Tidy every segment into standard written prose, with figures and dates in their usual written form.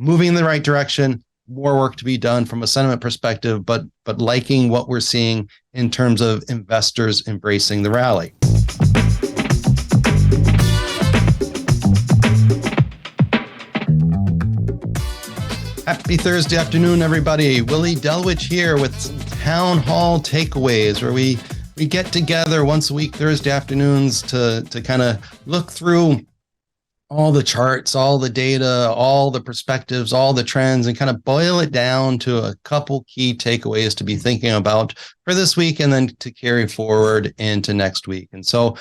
moving in the right direction, more work to be done from a sentiment perspective, but liking what we're seeing in terms of investors embracing the rally. Happy Thursday afternoon, everybody. Willie Delwich here with Townhall Takeaways, where we get together once a week, Thursday afternoons, to kind of look through all the charts, all the data, all the perspectives, all the trends, and kind of boil it down to a couple key takeaways to be thinking about for this week and then to carry forward into next week. And so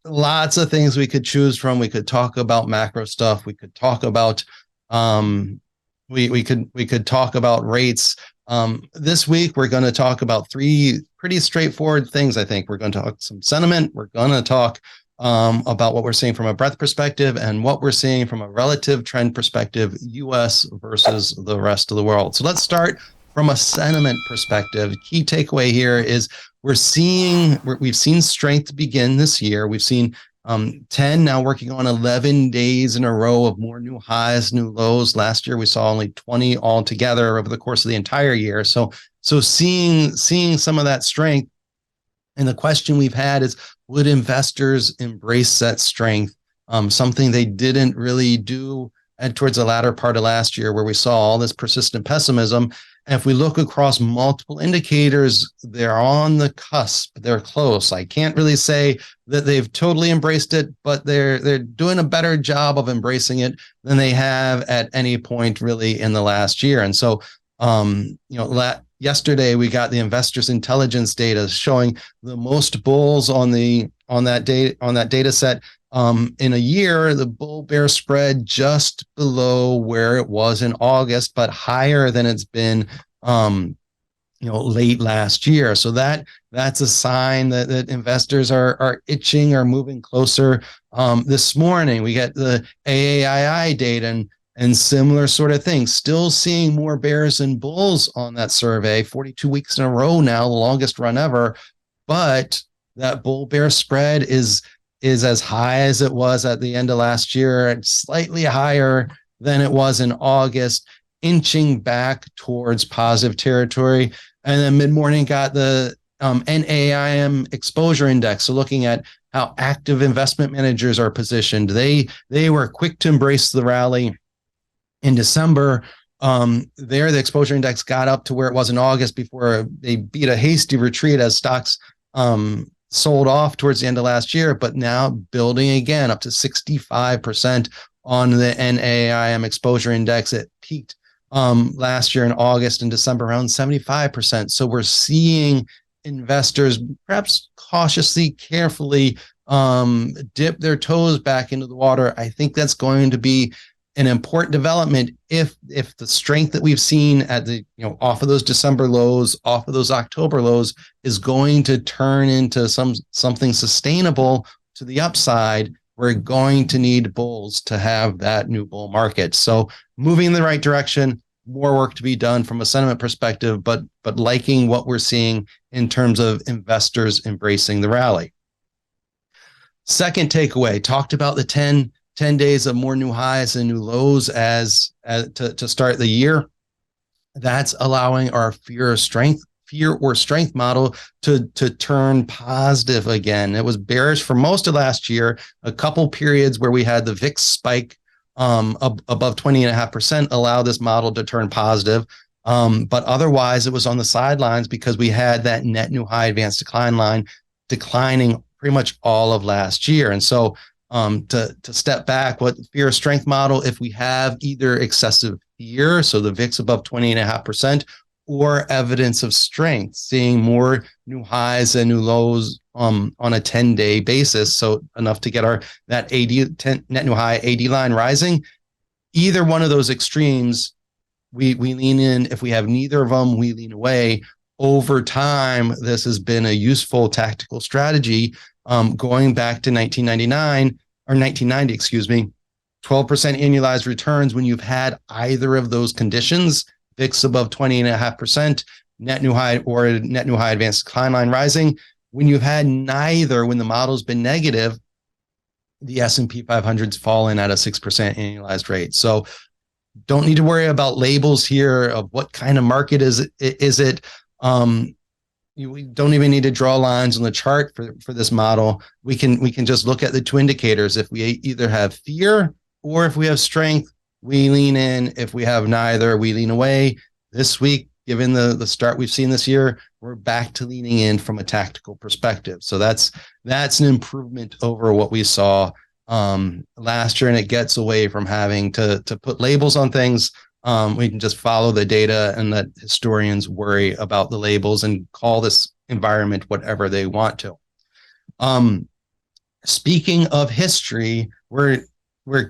lots of things we could choose from. We could talk about macro stuff. We could talk about we could talk about rates. This week, we're going to talk about three pretty straightforward things. I think we're going to talk some sentiment. We're going to talk about what we're seeing from a breadth perspective and what we're seeing from a relative trend perspective, US versus the rest of the world. So let's start from a sentiment perspective. Key takeaway here is we've seen strength begin this year. We've seen 10 now working on 11 days in a row of more new highs, new lows. Last year, we saw only 20 altogether over the course of the entire year. So seeing some of that strength. And the question we've had is, would investors embrace that strength? Something they didn't really do towards the latter part of last year, where we saw all this persistent pessimism. And if we look across multiple indicators, they're on the cusp. They're close. I can't really say that they've totally embraced it, but they're doing a better job of embracing it than they have at any point really in the last year. And so, yesterday we got the investors intelligence data showing the most bulls on that data set. In a year, the bull bear spread just below where it was in August, but higher than it's been, late last year. So that's a sign that investors are itching or moving closer. This morning, we get the AAII data and similar sort of things. Still seeing more bears and bulls on that survey, 42 weeks in a row now, the longest run ever. But that bull bear spread is as high as it was at the end of last year, and slightly higher than it was in August, inching back towards positive territory. And then mid-morning got the NAIM exposure index. So looking at how active investment managers are positioned, they were quick to embrace the rally. In December, the exposure index got up to where it was in August before they beat a hasty retreat as stocks sold off towards the end of last year, but now building again up to 65% on the NAIM exposure index. It peaked last year in August and December around 75%. So we're seeing investors perhaps cautiously, carefully dip their toes back into the water. I think that's going to be an important development if the strength that we've seen at the off of those December lows, off of those October lows, is going to turn into something sustainable to the upside. We're going to need bulls to have that new bull market. So moving in the right direction, more work to be done from a sentiment perspective, but liking what we're seeing in terms of investors embracing the rally. Second takeaway, talked about the 10 days of more new highs and new lows as to start the year. That's allowing our fear or strength model to turn positive again. It was bearish for most of last year, a couple periods where we had the VIX spike above 20.5% allow this model to turn positive. But otherwise, it was on the sidelines because we had that net new high advanced decline line declining pretty much all of last year. And so to step back, what fear strength model, if we have either excessive fear, so the VIX above 20.5%, or evidence of strength, seeing more new highs and new lows on a 10-day basis, so enough to get that net new high AD line rising. Either one of those extremes, we lean in. If we have neither of them, we lean away. Over time, this has been a useful tactical strategy going back to 1990, excuse me, 12% annualized returns when you've had either of those conditions, VIX above 20.5%, net new high or net new high advanced decline line rising. When you've had neither, when the model's been negative, the S&P 500's fallen at a 6% annualized rate. So Don't need to worry about labels here of what kind of market is it. We don't even need to draw lines on the chart for this model. We can just look at the two indicators. If we either have fear or if we have strength, we lean in. If we have neither, we lean away. This week, given the start we've seen this year, we're back to leaning in from a tactical perspective. So that's an improvement over what we saw last year, and it gets away from having to put labels on things. We can just follow the data and let historians worry about the labels and call this environment whatever they want to. Speaking of history, we're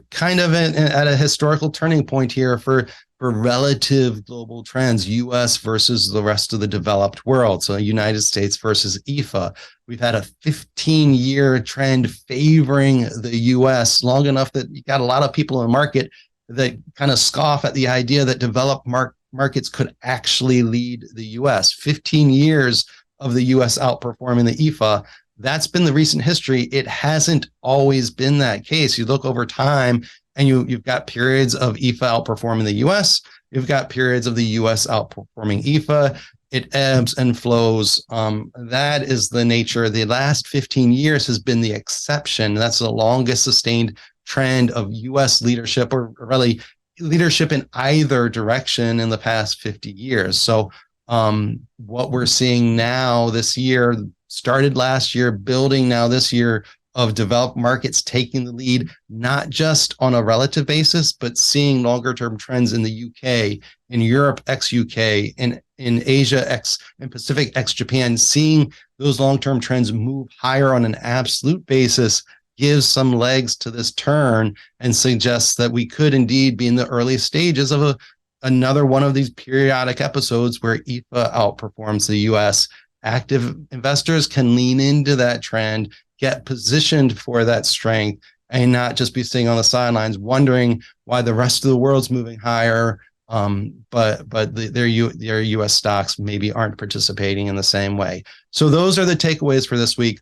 kind of at a historical turning point here for relative global trends, U.S. versus the rest of the developed world. So United States versus EAFE. We've had a 15-year trend favoring the U.S. long enough that you got a lot of people in the market that kind of scoff at the idea that developed markets could actually lead the U.S. 15 years of the U.S. outperforming the EAFE. That's been the recent history. It hasn't always been that case. You look over time, and you've got periods of EAFE outperforming the U.S. You've got periods of the U.S. outperforming EAFE. It ebbs and flows. That is the nature. The last 15 years has been the exception. That's the longest sustained trend of U.S. leadership, or really leadership in either direction in the past 50 years. So what we're seeing now this year, started last year, building now this year, of developed markets taking the lead, not just on a relative basis, but seeing longer term trends in the UK, in Europe ex-UK, in Asia and Pacific ex-Japan, seeing those long-term trends move higher on an absolute basis gives some legs to this turn and suggests that we could indeed be in the early stages of another one of these periodic episodes where EAFE outperforms the US. Active investors can lean into that trend, get positioned for that strength, and not just be sitting on the sidelines wondering why the rest of the world's moving higher, but their U.S. stocks maybe aren't participating in the same way. So those are the takeaways for this week.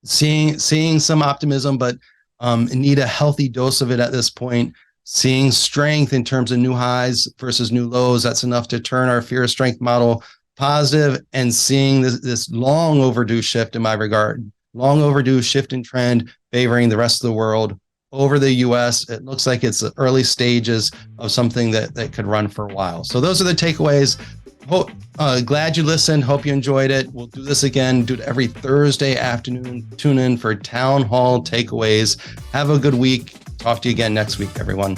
Seeing some optimism, but need a healthy dose of it at this point. Seeing strength in terms of new highs versus new lows. That's enough to turn our fear of strength model positive, and seeing this long overdue shift in my regard. Long overdue shift in trend favoring the rest of the world over the U.S. It looks like it's the early stages of something that could run for a while. So those are the takeaways. Glad you listened. Hope you enjoyed it. We'll do this again. Do it every Thursday afternoon. Tune in for Townhall Takeaways. Have a good week. Talk to you again next week, everyone.